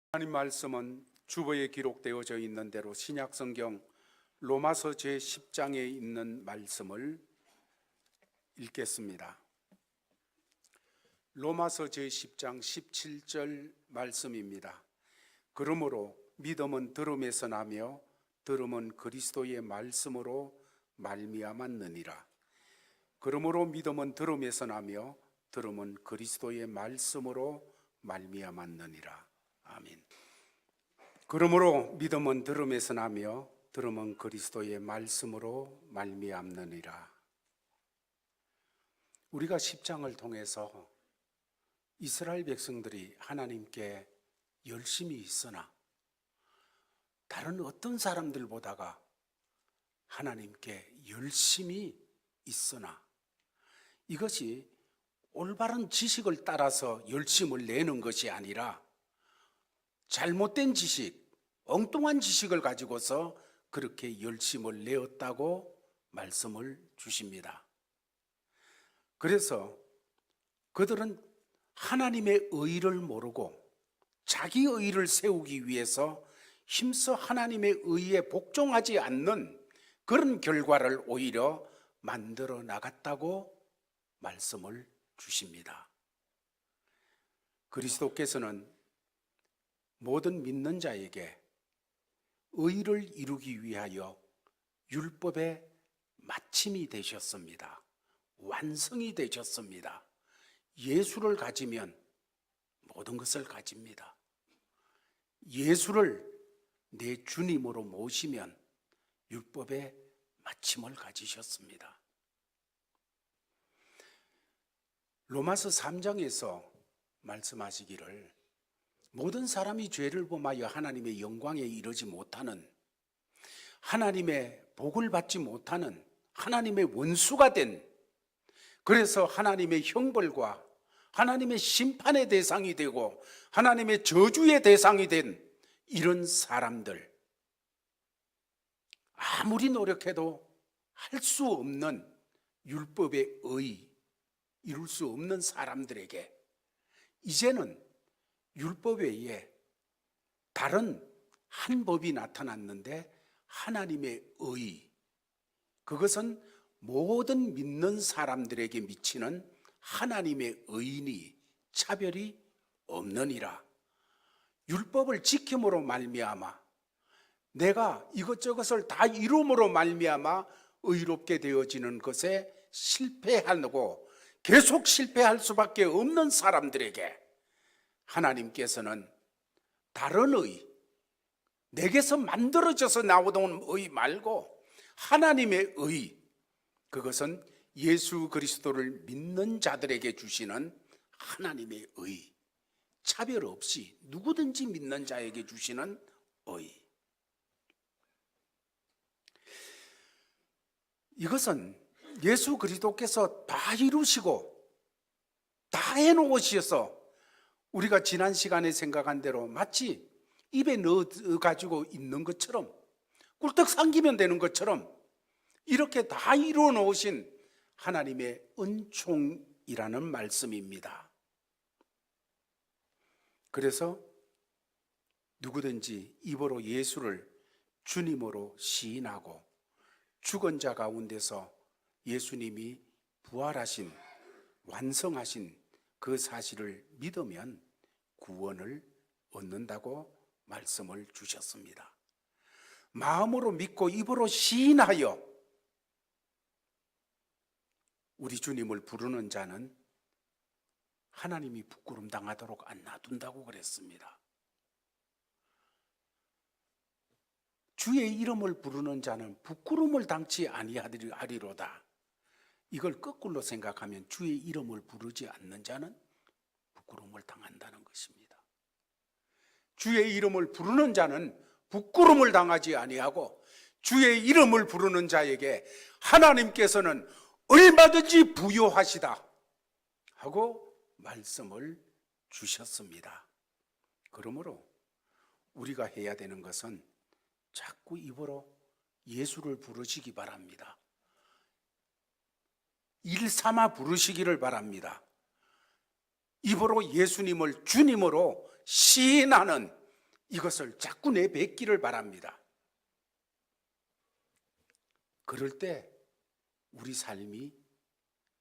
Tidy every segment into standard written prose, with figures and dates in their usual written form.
하나님 말씀은 주보에 기록되어져 있는 대로 신약성경 로마서 제10장에 있는 말씀을 읽겠습니다. 로마서 제10장 17절 말씀입니다. 그러므로 믿음은 들음에서 나며 들음은 그리스도의 말씀으로 말미암았느니라. 그러므로 믿음은 들음에서 나며 들음은 그리스도의 말씀으로 말미암았느니라. 아멘. 그러므로 믿음은 들음에서 나며 들음은 그리스도의 말씀으로 말미암느니라. 우리가 10장을 통해서 이스라엘 백성들이 하나님께 열심히 있으나 다른 어떤 사람들보다가 하나님께 열심히 있으나 이것이 올바른 지식을 따라서 열심을 내는 것이 아니라 잘못된 지식, 엉뚱한 지식을 가지고서 그렇게 열심을 내었다고 말씀을 주십니다. 그래서 그들은 하나님의 의를 모르고 자기 의를 세우기 위해서 힘써 하나님의 의에 복종하지 않는 그런 결과를 오히려 만들어 나갔다고 말씀을 주십니다. 그리스도께서는 모든 믿는 자에게 의를 이루기 위하여 율법의 마침이 되셨습니다. 완성이 되셨습니다. 예수를 가지면 모든 것을 가집니다. 예수를 내 주님으로 모시면 율법의 마침을 가지셨습니다. 로마서 3장에서 말씀하시기를 모든 사람이 죄를 범하여 하나님의 영광에 이르지 못하는, 하나님의 복을 받지 못하는 하나님의 원수가 된, 그래서 하나님의 형벌과 하나님의 심판의 대상이 되고 하나님의 저주의 대상이 된 이런 사람들, 아무리 노력해도 할 수 없는 율법의 의, 이룰 수 없는 사람들에게 이제는 율법 외에 다른 한 법이 나타났는데 하나님의 의, 그것은 모든 믿는 사람들에게 미치는 하나님의 의니 차별이 없느니라. 율법을 지킴으로 말미암아 내가 이것저것을 다 이룸으로 말미암아 의롭게 되어지는 것에 실패하고 계속 실패할 수밖에 없는 사람들에게 하나님께서는 다른 의, 내게서 만들어져서 나오던 의 말고 하나님의 의, 그것은 예수 그리스도를 믿는 자들에게 주시는 하나님의 의, 차별 없이 누구든지 믿는 자에게 주시는 의. 이것은 예수 그리스도께서 다 이루시고 다 해놓으셔서 우리가 지난 시간에 생각한 대로 마치 입에 넣어가지고 있는 것처럼, 꿀떡 삼키면 되는 것처럼 이렇게 다 이루어 놓으신 하나님의 은총이라는 말씀입니다. 그래서 누구든지 입으로 예수를 주님으로 시인하고 죽은 자 가운데서 예수님이 부활하신, 완성하신 그 사실을 믿으면 구원을 얻는다고 말씀을 주셨습니다. 마음으로 믿고 입으로 시인하여 우리 주님을 부르는 자는 하나님이 부끄럼 당하도록 안 놔둔다고 그랬습니다. 주의 이름을 부르는 자는 부끄럼을 당치 아니하리로다. 이걸 거꾸로 생각하면 주의 이름을 부르지 않는 자는 부끄러움을 당한다는 것입니다. 주의 이름을 부르는 자는 부끄러움을 당하지 아니하고 주의 이름을 부르는 자에게 하나님께서는 얼마든지 부요하시다 하고 말씀을 주셨습니다. 그러므로 우리가 해야 되는 것은 자꾸 입으로 예수를 부르시기 바랍니다. 일삼아 부르시기를 바랍니다. 입으로 예수님을 주님으로 시인하는 이것을 자꾸 내뱉기를 바랍니다. 그럴 때 우리 삶이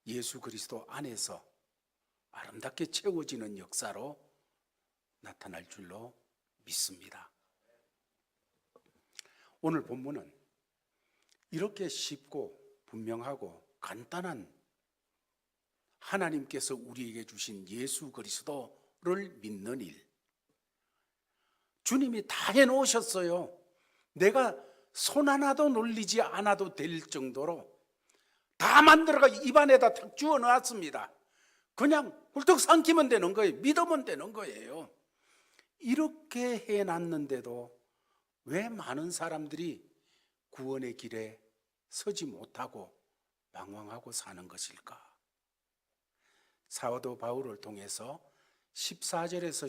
예수 그리스도 안에서 아름답게 채워지는 역사로 나타날 줄로 믿습니다. 오늘 본문은 이렇게 쉽고 분명하고 간단한 하나님께서 우리에게 주신 예수 그리스도를 믿는 일, 주님이 다 해놓으셨어요. 내가 손 하나도 놀리지 않아도 될 정도로 다 만들어가 입안에다 탁 주워 놨습니다. 그냥 훌떡 삼키면 되는 거예요. 믿으면 되는 거예요. 이렇게 해놨는데도 왜 많은 사람들이 구원의 길에 서지 못하고 방황하고 사는 것일까? 사도 바울을 통해서 14절에서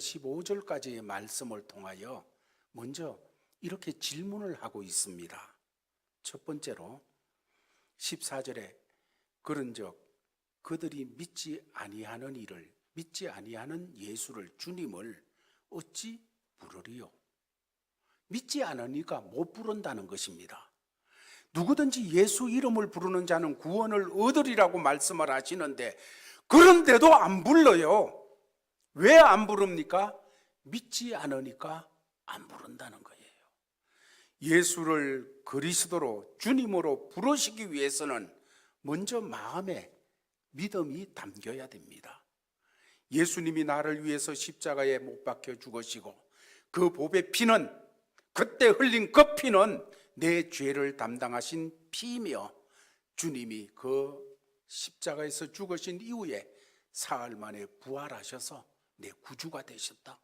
15절까지의 말씀을 통하여 먼저 이렇게 질문을 하고 있습니다. 첫 번째로 14절에 그런즉 그들이 믿지 아니하는 이를, 믿지 아니하는 예수를, 주님을 어찌 부르리요? 믿지 않으니까 못 부른다는 것입니다. 누구든지 예수 이름을 부르는 자는 구원을 얻으리라고 말씀을 하시는데 그런데도 안 불러요. 왜 안 부릅니까? 믿지 않으니까 안 부른다는 거예요. 예수를 그리스도로, 주님으로 부르시기 위해서는 먼저 마음에 믿음이 담겨야 됩니다. 예수님이 나를 위해서 십자가에 못 박혀 죽으시고 그 보배 피는, 그때 흘린 그 피는 내 죄를 담당하신 피이며 주님이 그 십자가에서 죽으신 이후에 사흘 만에 부활하셔서 내 구주가 되셨다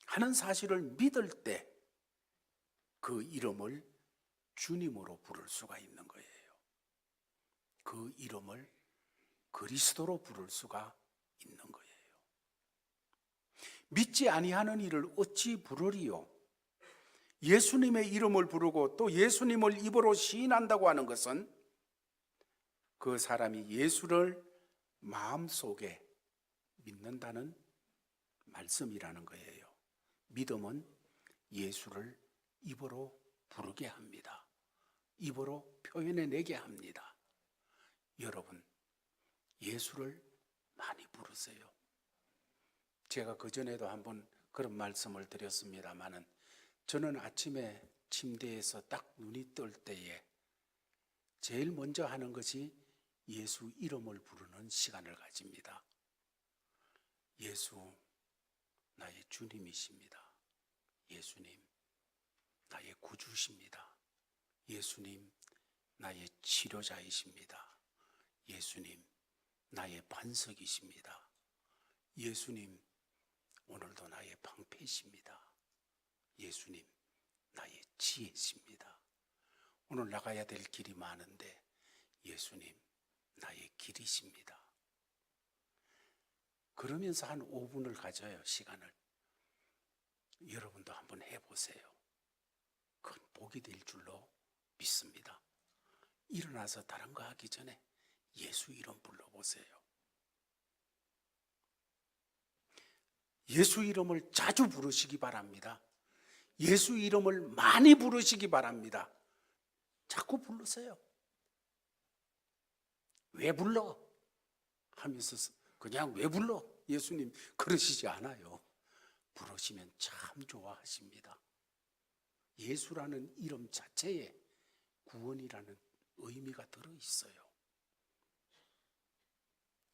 하는 사실을 믿을 때 그 이름을 주님으로 부를 수가 있는 거예요. 그 이름을 그리스도로 부를 수가 있는 거예요. 믿지 아니하는 이를 어찌 부르리요? 예수님의 이름을 부르고 또 예수님을 입으로 시인한다고 하는 것은 그 사람이 예수를 마음속에 믿는다는 말씀이라는 거예요. 믿음은 예수를 입으로 부르게 합니다. 입으로 표현해내게 합니다. 여러분, 예수를 많이 부르세요. 제가 그전에도 한번 그런 말씀을 드렸습니다마는 저는 아침에 침대에서 딱 눈이 뜰 때에 제일 먼저 하는 것이 예수 이름을 부르는 시간을 가집니다. 예수, 나의 주님이십니다. 예수님, 나의 구주십니다. 예수님, 나의 치료자이십니다. 예수님, 나의 반석이십니다. 예수님, 오늘도 나의 방패이십니다. 예수님, 나의 지혜십니다. 오늘 나가야 될 길이 많은데 예수님, 나의 길이십니다. 그러면서 한 5분을 가져요, 시간을. 여러분도 한번 해보세요. 큰 복이 될 줄로 믿습니다. 일어나서 다른 거 하기 전에 예수 이름 불러보세요. 예수 이름을 자주 부르시기 바랍니다. 예수 이름을 많이 부르시기 바랍니다. 자꾸 부르세요. 왜 불러? 하면서 그냥 왜 불러? 예수님 그러시지 않아요. 부르시면 참 좋아하십니다. 예수라는 이름 자체에 구원이라는 의미가 들어있어요.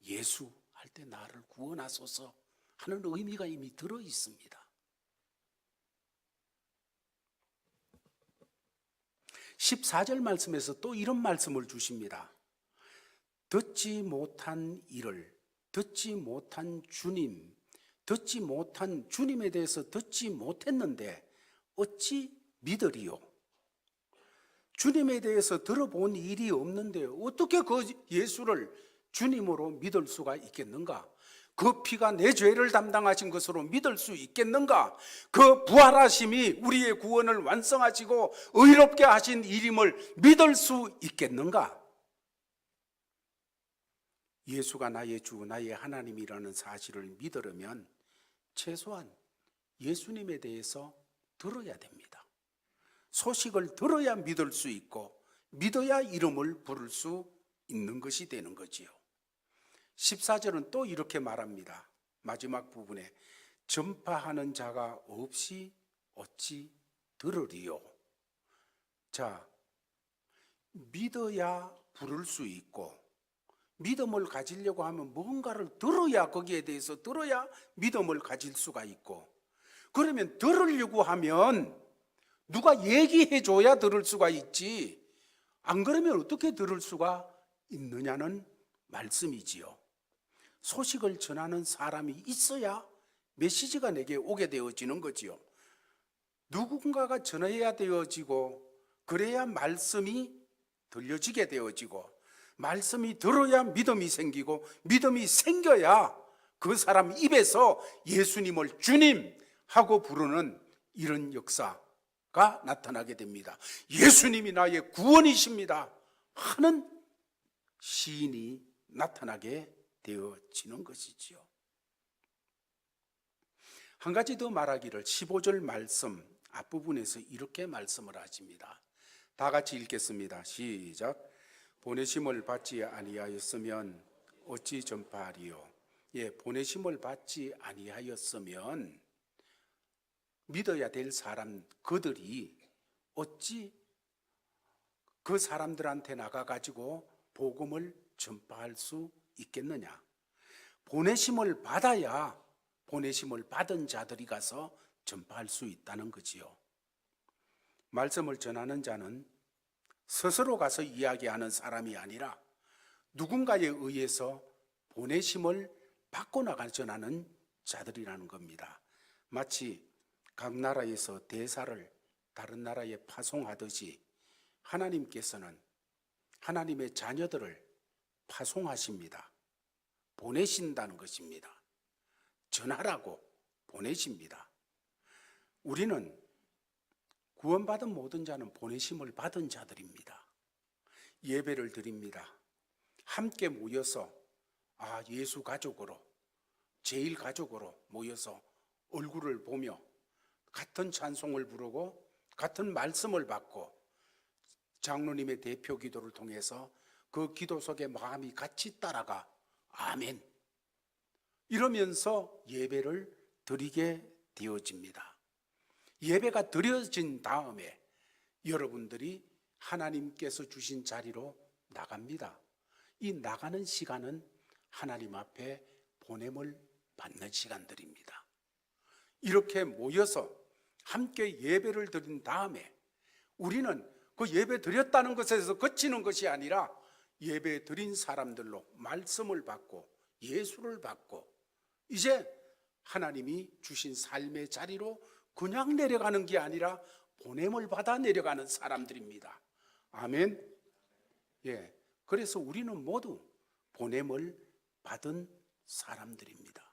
예수 할 때 나를 구원하소서 하는 의미가 이미 들어있습니다. 14절 말씀에서 또 이런 말씀을 주십니다. 듣지 못한 이를, 듣지 못한 주님, 듣지 못한 주님에 대해서 듣지 못했는데 어찌 믿으리요? 주님에 대해서 들어본 일이 없는데 어떻게 그 예수를 주님으로 믿을 수가 있겠는가? 그 피가 내 죄를 담당하신 것으로 믿을 수 있겠는가? 그 부활하심이 우리의 구원을 완성하시고 의롭게 하신 일임을 믿을 수 있겠는가? 예수가 나의 주, 나의 하나님이라는 사실을 믿으려면 최소한 예수님에 대해서 들어야 됩니다. 소식을 들어야 믿을 수 있고 믿어야 이름을 부를 수 있는 것이 되는 거지요. 14절은 또 이렇게 말합니다. 마지막 부분에 전파하는 자가 없이 어찌 들으리요. 자, 믿어야 부를 수 있고 믿음을 가지려고 하면 뭔가를 들어야, 거기에 대해서 들어야 믿음을 가질 수가 있고, 그러면 들으려고 하면 누가 얘기해 줘야 들을 수가 있지, 안 그러면 어떻게 들을 수가 있느냐는 말씀이지요. 소식을 전하는 사람이 있어야 메시지가 내게 오게 되어지는 거지요. 누군가가 전해야 되어지고 그래야 말씀이 들려지게 되어지고 말씀이 들어야 믿음이 생기고 믿음이 생겨야 그 사람 입에서 예수님을 주님 하고 부르는 이런 역사가 나타나게 됩니다. 예수님이 나의 구원이십니다 하는 시인이 나타나게 되어지는 것이지요. 한 가지 더 말하기를 15절 말씀 앞부분에서 이렇게 말씀을 하십니다. 다 같이 읽겠습니다. 시작. 보내심을 받지 아니하였으면 어찌 전파하리요. 예, 보내심을 받지 아니하였으면 믿어야 될 사람 그들이 어찌 그 사람들한테 나가가지고 복음을 전파할 수 있겠느냐. 보내심을 받아야 보내심을 받은 자들이 가서 전파할 수 있다는 거지요. 말씀을 전하는 자는 스스로 가서 이야기하는 사람이 아니라 누군가에 의해서 보내심을 받고 나가 전하는 자들이라는 겁니다. 마치 각 나라에서 대사를 다른 나라에 파송하듯이 하나님께서는 하나님의 자녀들을 파송하십니다. 보내신다는 것입니다. 전하라고 보내십니다. 우리는 구원받은 모든 자는 보내심을 받은 자들입니다. 예배를 드립니다. 함께 모여서 예수 가족으로, 제일 가족으로 모여서 얼굴을 보며 같은 찬송을 부르고 같은 말씀을 받고 장로님의 대표 기도를 통해서 그 기도 속에 마음이 같이 따라가 아멘 이러면서 예배를 드리게 되어집니다. 예배가 드려진 다음에 여러분들이 하나님께서 주신 자리로 나갑니다. 이 나가는 시간은 하나님 앞에 보냄을 받는 시간들입니다. 이렇게 모여서 함께 예배를 드린 다음에 우리는 그 예배 드렸다는 것에서 그치는 것이 아니라 예배 드린 사람들로 말씀을 받고 예수를 받고 이제 하나님이 주신 삶의 자리로 그냥 내려가는 게 아니라 보냄을 받아 내려가는 사람들입니다. 아멘. 예. 그래서 우리는 모두 보냄을 받은 사람들입니다.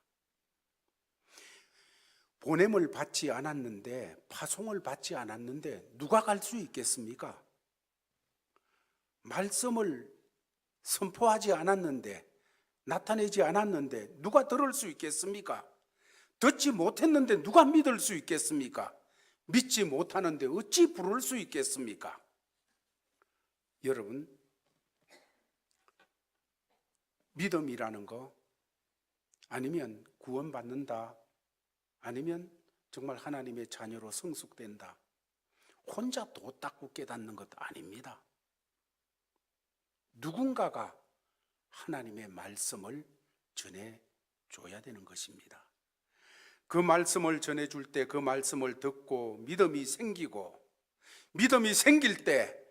보냄을 받지 않았는데, 파송을 받지 않았는데 누가 갈 수 있겠습니까? 말씀을 선포하지 않았는데, 나타내지 않았는데 누가 들을 수 있겠습니까? 듣지 못했는데 누가 믿을 수 있겠습니까? 믿지 못하는데 어찌 부를 수 있겠습니까? 여러분, 믿음이라는 거, 아니면 구원받는다, 아니면 정말 하나님의 자녀로 성숙된다, 혼자 도 닦고 깨닫는 것 아닙니다. 누군가가 하나님의 말씀을 전해줘야 되는 것입니다. 그 말씀을 전해줄 때 그 말씀을 듣고 믿음이 생기고, 믿음이 생길 때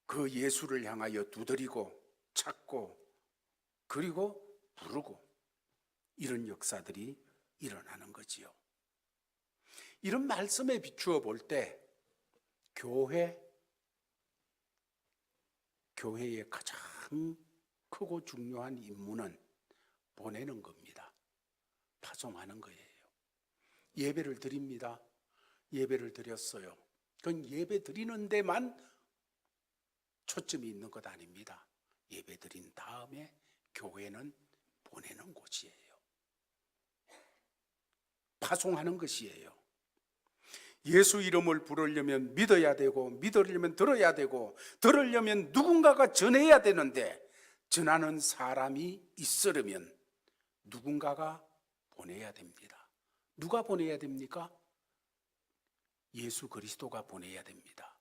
그 예수를 향하여 두드리고 찾고 그리고 부르고, 이런 역사들이 일어나는 거지요. 이런 말씀에 비추어 볼 때 교회의 가장 크고 중요한 임무는 보내는 겁니다. 파송하는 거예요. 예배를 드립니다. 예배를 드렸어요. 그건 예배 드리는 데만 초점이 있는 것 아닙니다. 예배 드린 다음에 교회는 보내는 곳이에요. 파송하는 것이에요. 예수 이름을 부르려면 믿어야 되고, 믿으려면 들어야 되고, 들으려면 누군가가 전해야 되는데, 전하는 사람이 있으려면 누군가가 보내야 됩니다. 누가 보내야 됩니까? 예수 그리스도가 보내야 됩니다.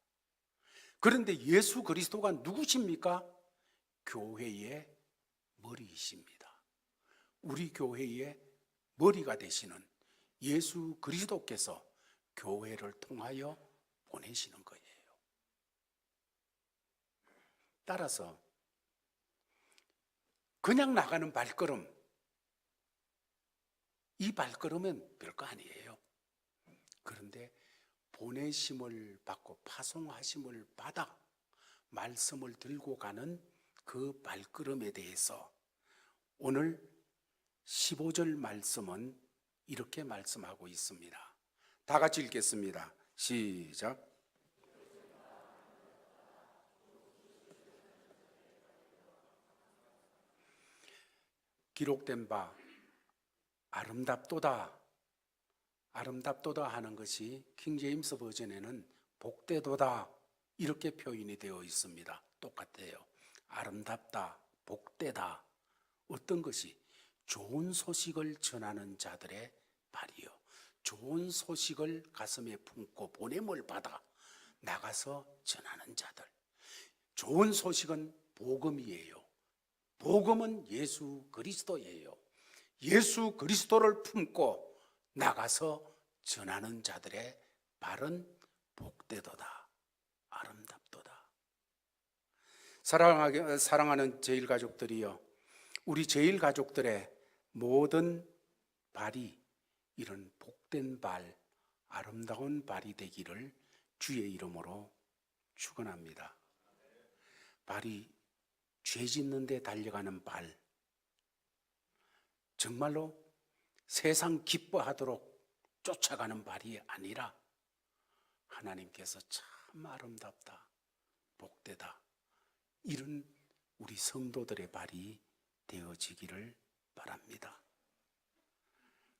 그런데 예수 그리스도가 누구십니까? 교회의 머리이십니다. 우리 교회의 머리가 되시는 예수 그리스도께서 교회를 통하여 보내시는 거예요. 따라서 그냥 나가는 발걸음, 이 발걸음은 별거 아니에요. 그런데 보내심을 받고 파송하심을 받아 말씀을 들고 가는 그 발걸음에 대해서 오늘 15절 말씀은 이렇게 말씀하고 있습니다. 다 같이 읽겠습니다. 시작. 기록된 바 아름답도다. 아름답도다 하는 것이 킹제임스 버전에는 복되도다 이렇게 표현이 되어 있습니다. 똑같아요. 아름답다, 복되다. 어떤 것이? 좋은 소식을 전하는 자들의 발이요. 좋은 소식을 가슴에 품고 보냄을 받아 나가서 전하는 자들. 좋은 소식은 복음이에요. 복음은 예수 그리스도예요. 예수 그리스도를 품고 나가서 전하는 자들의 발은 복되도다, 아름답도다. 사랑하는 제일가족들이여, 우리 제일가족들의 모든 발이 이런 복된 발, 아름다운 발이 되기를 주의 이름으로 축원합니다. 발이 죄 짓는 데 달려가는 발, 정말로 세상 기뻐하도록 쫓아가는 발이 아니라 하나님께서 참 아름답다, 복되다, 이런 우리 성도들의 발이 되어지기를 바랍니다.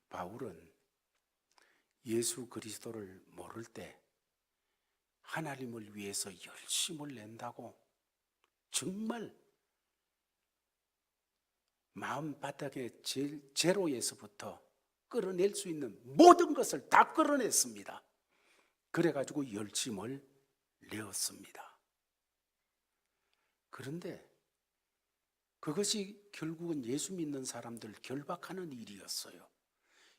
바울은 예수 그리스도를 모를 때 하나님을 위해서 열심을 낸다고 정말 마음바닥에 제로에서부터 끌어낼 수 있는 모든 것을 다 끌어냈습니다. 그래가지고 열심을 내었습니다. 그런데 그것이 결국은 예수 믿는 사람들 결박하는 일이었어요.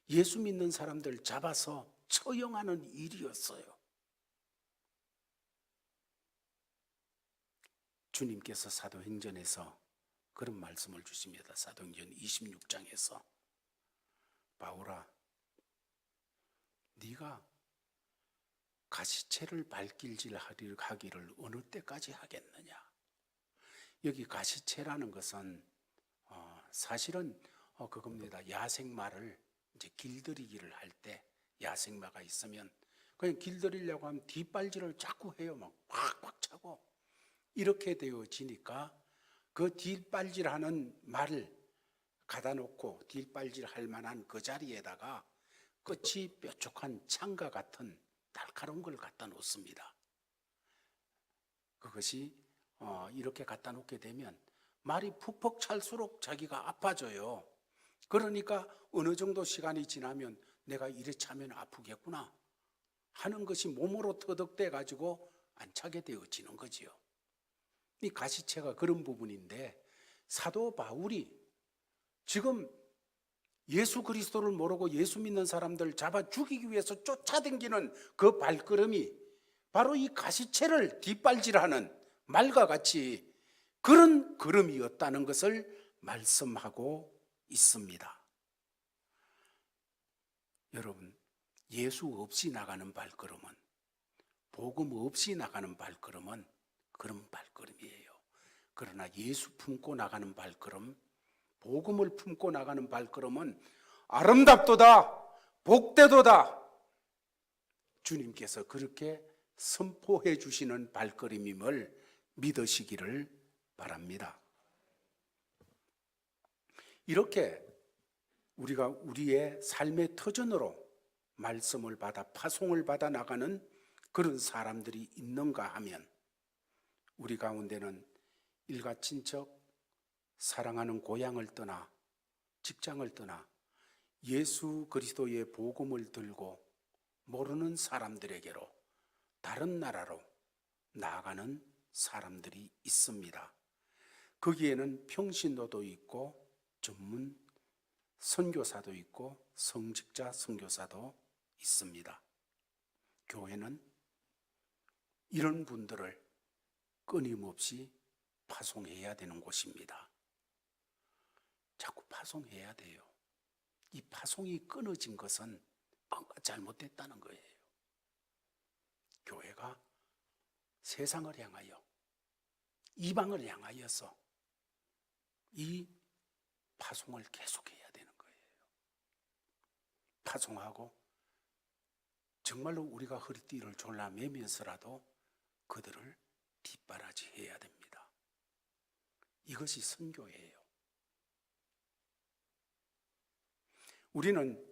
예수 믿는 사람들 잡아서 처형하는 일이었어요. 주님께서 사도행전에서 그런 말씀을 주십니다. 사도행전 26장에서 바울아, 네가 가시채를 발길질하기를 어느 때까지 하겠느냐. 여기 가시채라는 것은 사실은 그겁니다. 야생마를 이제 길들이기를 할 때 야생마가 있으면 그냥 길들이려고 하면 뒷발질을 자꾸 해요. 막 팍팍 차고 이렇게 되어지니까 그 뒷발질하는 말을 갖다 놓고 뒷발질할 만한 그 자리에다가 끝이 뾰족한 창과 같은 날카로운 걸 갖다 놓습니다. 그것이 이렇게 갖다 놓게 되면 말이 푹푹 찰수록 자기가 아파져요. 그러니까 어느 정도 시간이 지나면 내가 이래 차면 아프겠구나 하는 것이 몸으로 터득돼 가지고 안 차게 되어지는 거지요. 이 가시채가 그런 부분인데 사도 바울이 지금 예수 그리스도를 모르고 예수 믿는 사람들 잡아 죽이기 위해서 쫓아다니는 그 발걸음이 바로 이 가시채를 뒷발질하는 말과 같이 그런 걸음이었다는 것을 말씀하고 있습니다. 여러분, 예수 없이 나가는 발걸음은, 복음 없이 나가는 발걸음은 그런 발걸음이에요. 그러나 예수 품고 나가는 발걸음, 복음을 품고 나가는 발걸음은 아름답도다, 복되도다. 주님께서 그렇게 선포해 주시는 발걸음임을 믿으시기를 바랍니다. 이렇게 우리가 우리의 삶의 터전으로 말씀을 받아 파송을 받아 나가는 그런 사람들이 있는가 하면 우리 가운데는 일가 친척, 사랑하는 고향을 떠나 직장을 떠나 예수 그리스도의 복음을 들고 모르는 사람들에게로 다른 나라로 나아가는 사람들이 있습니다. 거기에는 평신도도 있고 전문 선교사도 있고 성직자 선교사도 있습니다. 교회는 이런 분들을 끊임없이 파송해야 되는 곳입니다. 자꾸 파송해야 돼요. 이 파송이 끊어진 것은 뭔가 잘못됐다는 거예요. 교회가 세상을 향하여 이방을 향하여서 이 파송을 계속해야 되는 거예요. 파송하고 정말로 우리가 허리띠를 졸라매면서라도 그들을 뒷바라지해야 됩니다. 이것이 선교예요. 우리는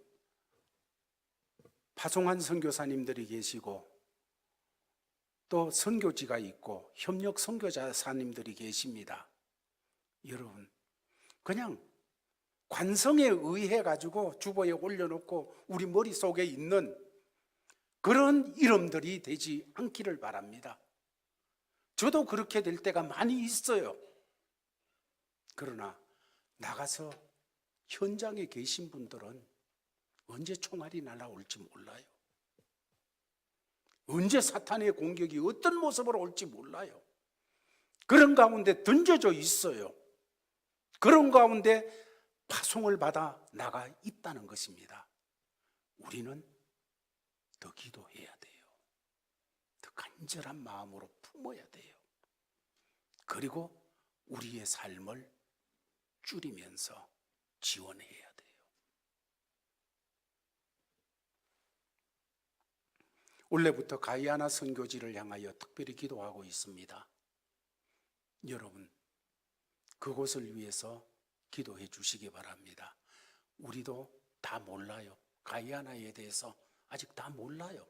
파송한 선교사님들이 계시고 또 선교지가 있고 협력 선교사님들이 계십니다. 여러분, 그냥 관성에 의해 가지고 주보에 올려놓고 우리 머릿속에 있는 그런 이름들이 되지 않기를 바랍니다. 저도 그렇게 될 때가 많이 있어요. 그러나 나가서 현장에 계신 분들은 언제 총알이 날아올지 몰라요. 언제 사탄의 공격이 어떤 모습으로 올지 몰라요. 그런 가운데 던져져 있어요. 그런 가운데 파송을 받아 나가 있다는 것입니다. 우리는 더 기도해야 돼요. 더 간절한 마음으로 품어야 돼요. 그리고 우리의 삶을 줄이면서 지원해야 돼요. 원래부터 가이아나 선교지를 향하여 특별히 기도하고 있습니다. 여러분, 그곳을 위해서 기도해 주시기 바랍니다. 우리도 다 몰라요. 가이아나에 대해서 아직 다 몰라요.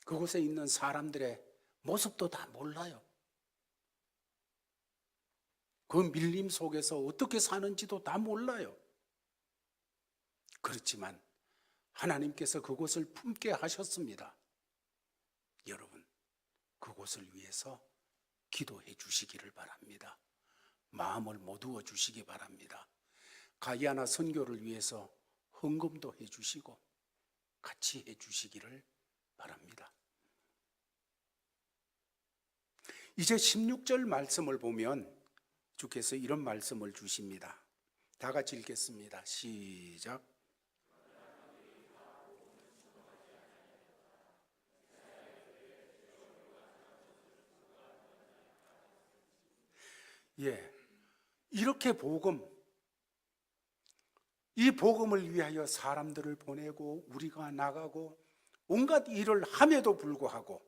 그곳에 있는 사람들의 모습도 다 몰라요. 그 밀림 속에서 어떻게 사는지도 다 몰라요. 그렇지만 하나님께서 그곳을 품게 하셨습니다. 여러분, 그곳을 위해서 기도해 주시기를 바랍니다. 마음을 모두어 주시기 바랍니다. 가이아나 선교를 위해서 헌금도 해 주시고 같이 해 주시기를 바랍니다. 이제 16절 말씀을 보면 주께서 이런 말씀을 주십니다. 다 같이 읽겠습니다. 시작. 이렇게 이 복음을 위하여 사람들을 보내고 우리가 나가고 온갖 일을 함에도 불구하고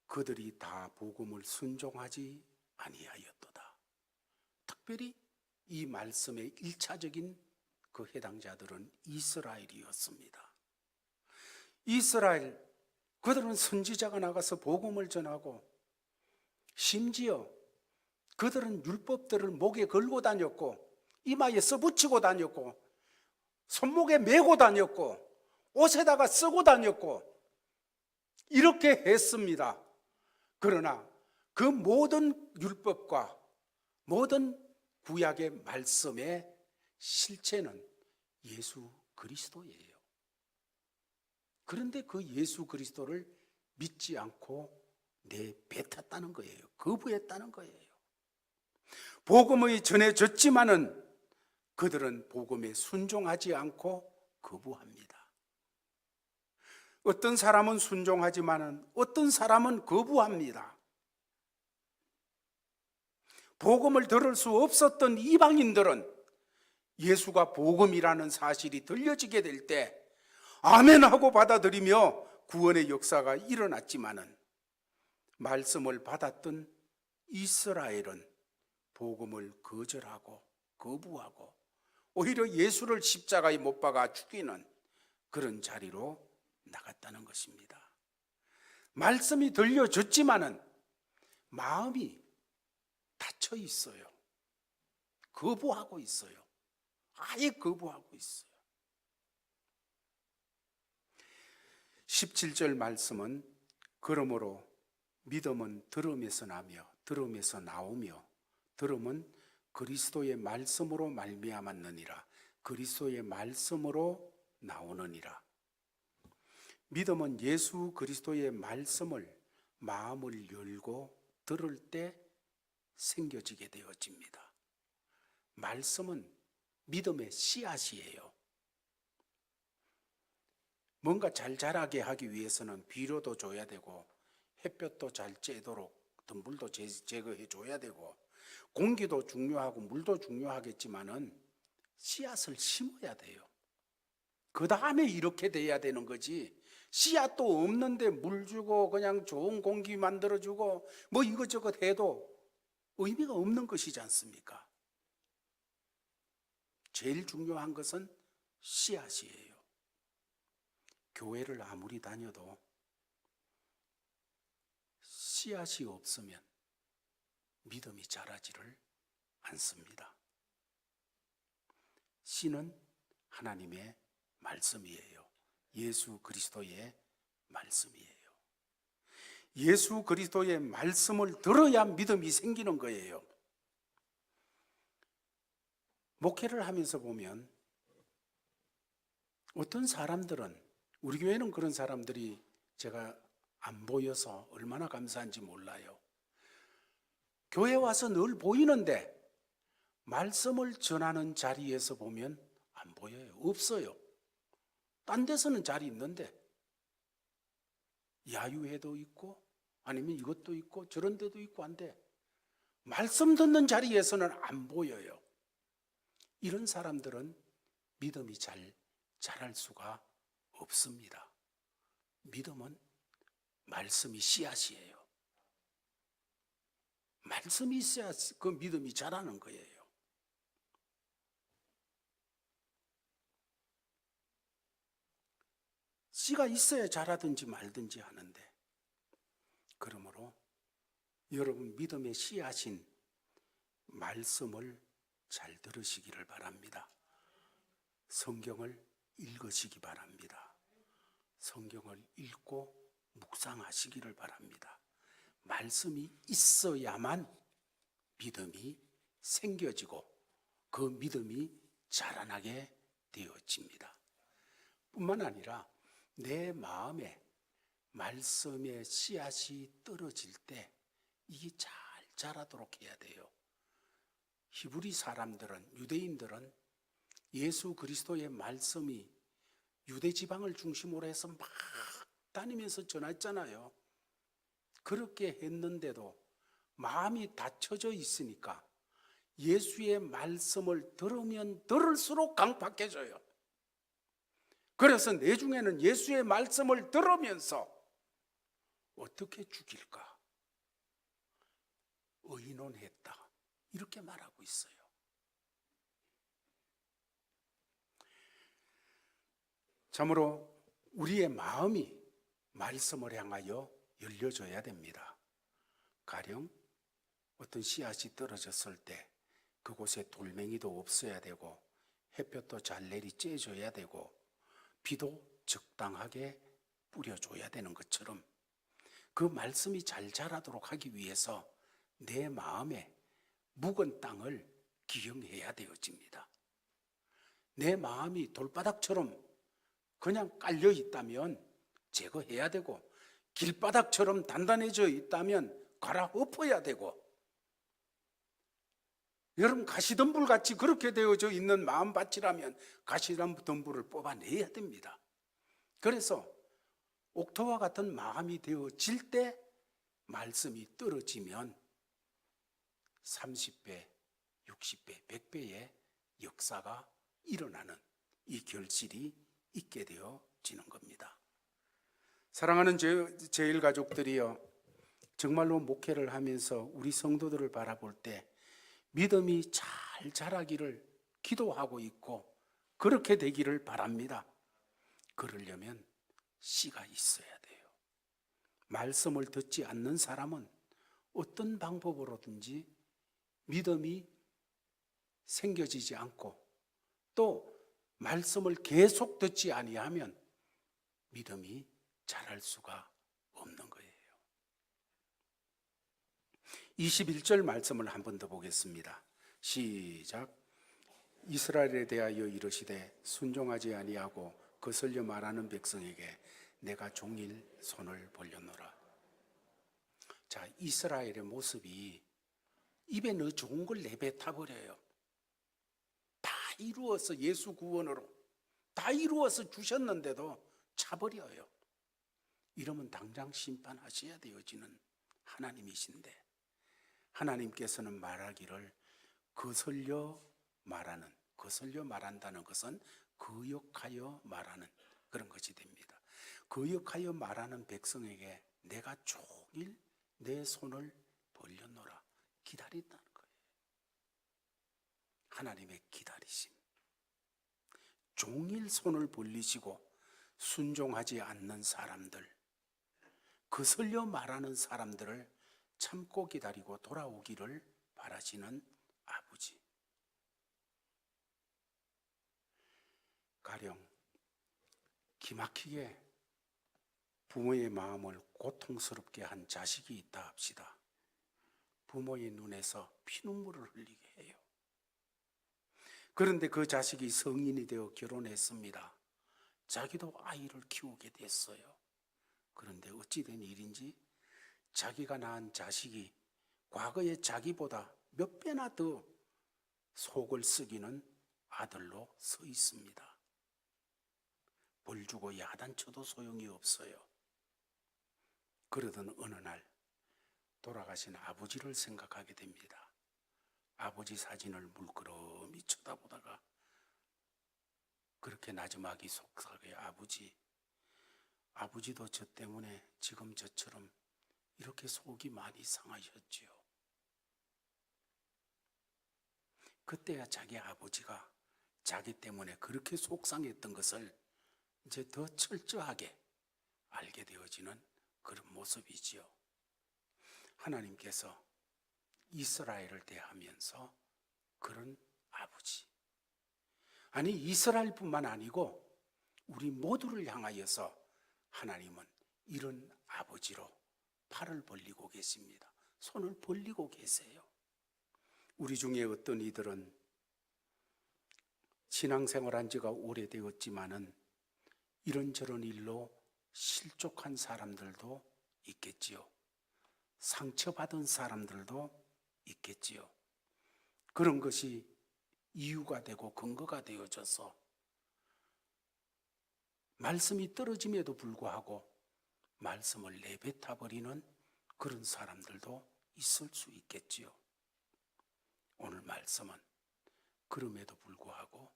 그들이 다 복음을 순종하지 아니하였도다. 특별히 이 말씀의 1차적인 그 해당자들은 이스라엘이었습니다. 이스라엘, 그들은 선지자가 나가서 복음을 전하고 심지어 그들은 율법들을 목에 걸고 다녔고 이마에 써붙이고 다녔고 손목에 메고 다녔고 옷에다가 쓰고 다녔고 이렇게 했습니다. 그러나 그 모든 율법과 모든 구약의 말씀의 실체는 예수 그리스도예요. 그런데 그 예수 그리스도를 믿지 않고 내뱉었다는 거예요. 거부했다는 거예요. 복음이 전해졌지만은 그들은 복음에 순종하지 않고 거부합니다. 어떤 사람은 순종하지만은 어떤 사람은 거부합니다. 복음을 들을 수 없었던 이방인들은 예수가 복음이라는 사실이 들려지게 될 때 아멘하고 받아들이며 구원의 역사가 일어났지만은 말씀을 받았던 이스라엘은 복음을 거절하고 거부하고 오히려 예수를 십자가에 못 박아 죽이는 그런 자리로 나갔다는 것입니다. 말씀이 들려졌지만은 마음이 닫혀 있어요. 거부하고 있어요. 아예 거부하고 있어요. 17절 말씀은 그러므로 믿음은 들음에서 나며 들음에서 나오며 들음은 그리스도의 말씀으로 말미암았느니라. 그리스도의 말씀으로 나오느니라. 믿음은 예수 그리스도의 말씀을 마음을 열고 들을 때 생겨지게 되어집니다. 말씀은 믿음의 씨앗이에요. 뭔가 잘 자라게 하기 위해서는 비료도 줘야 되고 햇볕도 잘 쬐도록 덤불도 제거해 줘야 되고 공기도 중요하고 물도 중요하겠지만은 씨앗을 심어야 돼요. 그 다음에 이렇게 돼야 되는 거지. 씨앗도 없는데 물 주고 그냥 좋은 공기 만들어 주고 뭐 이것저것 해도 의미가 없는 것이지 않습니까? 제일 중요한 것은 씨앗이에요. 교회를 아무리 다녀도 씨앗이 없으면 믿음이 자라지를 않습니다. 씨는 하나님의 말씀이에요. 예수 그리스도의 말씀이에요. 예수 그리스도의 말씀을 들어야 믿음이 생기는 거예요. 목회를 하면서 보면 어떤 사람들은, 우리 교회는 그런 사람들이 제가 안 보여서 얼마나 감사한지 몰라요. 교회 와서 늘 보이는데 말씀을 전하는 자리에서 보면 안 보여요. 없어요. 딴 데서는 자리 있는데 야유회도 있고 아니면 이것도 있고 저런 데도 있고 한데 말씀 듣는 자리에서는 안 보여요. 이런 사람들은 믿음이 잘 자랄 수가 없습니다. 믿음은 말씀이 씨앗이에요. 말씀이 있어야 그 믿음이 자라는 거예요. 씨가 있어야 자라든지 말든지 하는데, 그러므로 여러분 믿음의 씨앗인 말씀을 잘 들으시기를 바랍니다. 성경을 읽으시기 바랍니다. 성경을 읽고 묵상하시기를 바랍니다. 말씀이 있어야만 믿음이 생겨지고 그 믿음이 자라나게 되어집니다. 뿐만 아니라 내 마음에 말씀의 씨앗이 떨어질 때 이게 잘 자라도록 해야 돼요. 히브리 사람들은, 유대인들은 예수 그리스도의 말씀이 유대 지방을 중심으로 해서 막 다니면서 전했잖아요. 그렇게 했는데도 마음이 닫혀져 있으니까 예수의 말씀을 들으면 들을수록 강팍해져요. 그래서 내중에는 예수의 말씀을 들으면서 어떻게 죽일까 의논했다, 이렇게 말하고 있어요. 참으로 우리의 마음이 말씀을 향하여 열려져야 됩니다. 가령 어떤 씨앗이 떨어졌을 때 그곳에 돌멩이도 없어야 되고 햇볕도 잘 내리 쬐줘야 되고 비도 적당하게 뿌려줘야 되는 것처럼 그 말씀이 잘 자라도록 하기 위해서 내 마음에 묵은 땅을 기용해야 되어집니다. 내 마음이 돌바닥처럼 그냥 깔려 있다면 제거해야 되고 길바닥처럼 단단해져 있다면 갈아엎어야 되고, 여러분 가시덤불 같이 그렇게 되어져 있는 마음밭이라면 가시덤불을 뽑아내야 됩니다. 그래서 옥토와 같은 마음이 되어질 때 말씀이 떨어지면 30배, 60배, 100배의 역사가 일어나는 이 결실이 있게 되어지는 겁니다. 사랑하는 제일 가족들이여, 정말로 목회를 하면서 우리 성도들을 바라볼 때 믿음이 잘 자라기를 기도하고 있고 그렇게 되기를 바랍니다. 그러려면 씨가 있어야 돼요. 말씀을 듣지 않는 사람은 어떤 방법으로든지 믿음이 생겨지지 않고 또 말씀을 계속 듣지 아니하면 믿음이 자랄 수가 없는 거예요. 21절 말씀을 한 번 더 보겠습니다. 시작. 이스라엘에 대하여 이르시되 순종하지 아니하고 거슬려 말하는 백성에게 내가 종일 손을 벌려노라. 자, 이스라엘의 모습이 입에 너 좋은 걸 내뱉어 버려요. 다 이루어서 예수 구원으로 다 이루어서 주셨는데도 차버려요. 이러면 당장 심판하셔야 되어지는 하나님이신데 하나님께서는 말하기를 거슬려 말한다는 것은 거역하여 말하는 그런 것이 됩니다. 거역하여 말하는 백성에게 내가 종일 내 손을 벌려놓으라 기다린다는 거예요. 하나님의 기다리심. 종일 손을 벌리시고 순종하지 않는 사람들, 거슬려 말하는 사람들을 참고 기다리고 돌아오기를 바라시는 아버지. 가령 기막히게 부모의 마음을 고통스럽게 한 자식이 있다 합시다. 부모의 눈에서 피눈물을 흘리게 해요. 그런데 그 자식이 성인이 되어 결혼했습니다. 자기도 아이를 키우게 됐어요. 그런데 어찌된 일인지 자기가 낳은 자식이 과거의 자기보다 몇 배나 더 속을 썩이는 아들로 서 있습니다. 벌 주고 야단쳐도 소용이 없어요. 그러던 어느 날 돌아가신 아버지를 생각하게 됩니다. 아버지 사진을 물끄러미 쳐다보다가 그렇게 나지막이 속삭여 아버지도 저 때문에 지금 저처럼 이렇게 속이 많이 상하셨지요. 그때야 자기 아버지가 자기 때문에 그렇게 속상했던 것을 이제 더 철저하게 알게 되어지는 그런 모습이지요. 하나님께서 이스라엘을 대하면서 그런 아버지, 아니 이스라엘뿐만 아니고 우리 모두를 향하여서 하나님은 이런 아버지로 팔을 벌리고 계십니다. 손을 벌리고 계세요. 우리 중에 어떤 이들은 신앙생활한 지가 오래되었지만은 이런저런 일로 실족한 사람들도 있겠지요. 상처받은 사람들도 있겠지요. 그런 것이 이유가 되고 근거가 되어져서 말씀이 떨어짐에도 불구하고 말씀을 내뱉어 버리는 그런 사람들도 있을 수 있겠지요. 오늘 말씀은 그럼에도 불구하고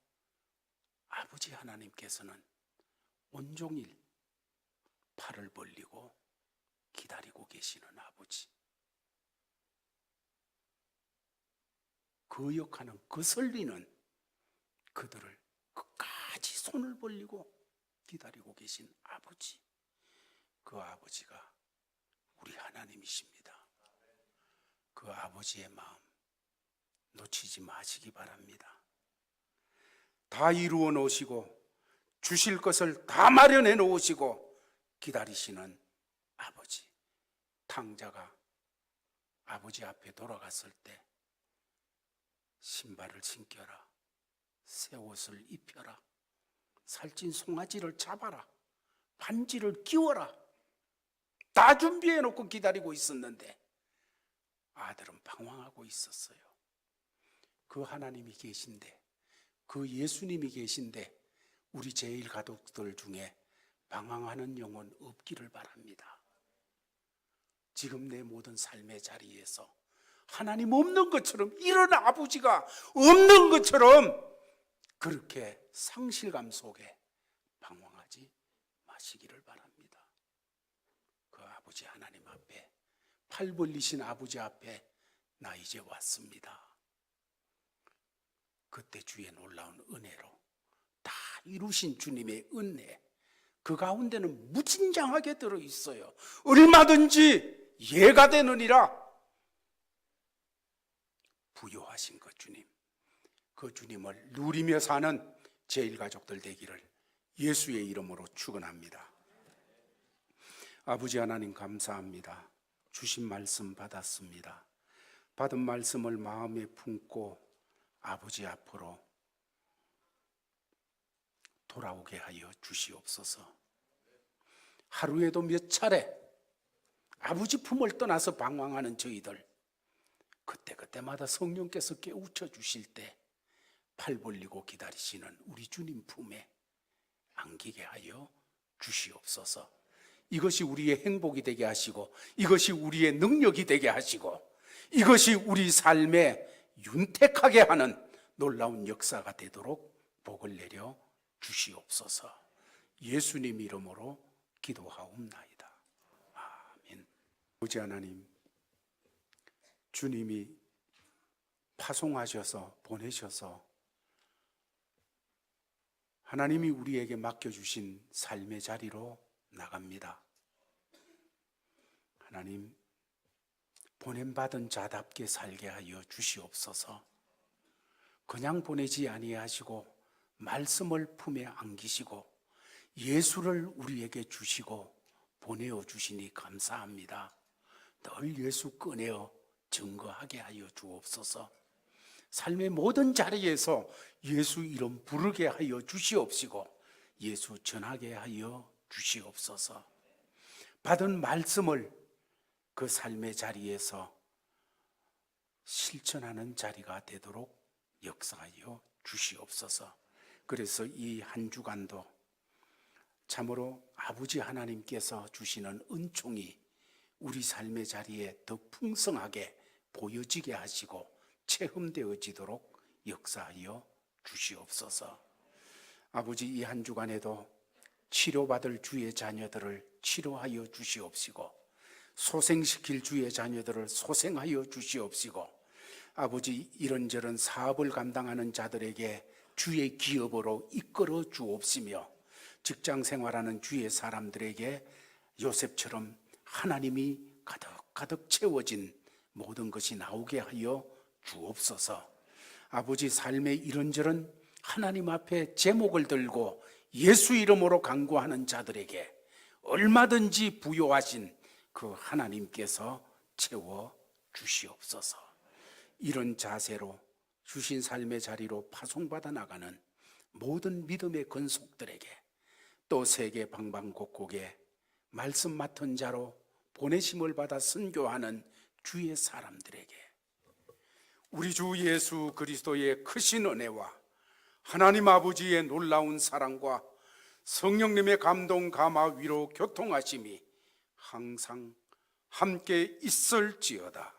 아버지 하나님께서는 온종일 팔을 벌리고 기다리고 계시는 아버지. 거역하는 거슬리는 그들을 끝까지 손을 벌리고 기다리고 계신 아버지. 그 아버지가 우리 하나님이십니다. 그 아버지의 마음 놓치지 마시기 바랍니다. 다 이루어 놓으시고 주실 것을 다 마련해 놓으시고 기다리시는 아버지. 탕자가 아버지 앞에 돌아갔을 때 신발을 신겨라, 새 옷을 입혀라, 살찐 송아지를 잡아라, 반지를 끼워라, 다 준비해 놓고 기다리고 있었는데 아들은 방황하고 있었어요. 그 하나님이 계신데, 그 예수님이 계신데 우리 제일 가족들 중에 방황하는 영혼 없기를 바랍니다. 지금 내 모든 삶의 자리에서 하나님 없는 것처럼, 이런 아버지가 없는 것처럼 그렇게 상실감 속에 방황하지 마시기를 바랍니다. 그 아버지 하나님 앞에, 팔 벌리신 아버지 앞에 나 이제 왔습니다. 그때 주의 놀라운 은혜로 다 이루신 주님의 은혜, 그 가운데는 무진장하게 들어있어요. 얼마든지 예가 되느니라. 부요하신 그 주님, 그 주님을 누리며 사는 제1가족들 되기를 예수의 이름으로 축원합니다. 아버지 하나님 감사합니다. 주신 말씀 받았습니다. 받은 말씀을 마음에 품고 아버지 앞으로 돌아오게 하여 주시옵소서. 하루에도 몇 차례 아버지 품을 떠나서 방황하는 저희들, 그때마다 성령께서 깨우쳐 주실 때 팔 벌리고 기다리시는 우리 주님 품에 안기게 하여 주시옵소서. 이것이 우리의 행복이 되게 하시고, 이것이 우리의 능력이 되게 하시고, 이것이 우리 삶에 윤택하게 하는 놀라운 역사가 되도록 복을 내려 주시옵소서. 예수님 이름으로 기도하옵나이다. 아멘. 아버지 하나님, 주님이 파송하셔서 보내셔서 하나님이 우리에게 맡겨주신 삶의 자리로 나갑니다. 하나님, 보냄받은 자답게 살게 하여 주시옵소서. 그냥 보내지 아니하시고 말씀을 품에 안기시고 예수를 우리에게 주시고 보내어 주시니 감사합니다. 늘 예수 꺼내어 증거하게 하여 주옵소서. 삶의 모든 자리에서 예수 이름 부르게 하여 주시옵시고 예수 전하게 하여 주시옵소서. 받은 말씀을 그 삶의 자리에서 실천하는 자리가 되도록 역사하여 주시옵소서. 그래서 이 한 주간도 참으로 아버지 하나님께서 주시는 은총이 우리 삶의 자리에 더 풍성하게 보여지게 하시고 체험되어지도록 역사하여 주시옵소서. 아버지, 이 한 주간에도 치료받을 주의 자녀들을 치료하여 주시옵시고 소생시킬 주의 자녀들을 소생하여 주시옵시고 아버지, 이런저런 사업을 감당하는 자들에게 주의 기업으로 이끌어 주옵시며 직장 생활하는 주의 사람들에게 요셉처럼 하나님이 가득가득 채워진 모든 것이 나오게 하여 주옵소서. 아버지, 삶의 이런저런 하나님 앞에 제목을 들고 예수 이름으로 간구하는 자들에게 얼마든지 부요하신 그 하나님께서 채워 주시옵소서. 이런 자세로 주신 삶의 자리로 파송받아 나가는 모든 믿음의 건속들에게, 또 세계 방방곡곡에 말씀 맡은 자로 보내심을 받아 선교하는 주의 사람들에게 우리 주 예수 그리스도의 크신 은혜와 하나님 아버지의 놀라운 사랑과 성령님의 감동, 감화, 위로, 교통하심이 항상 함께 있을지어다.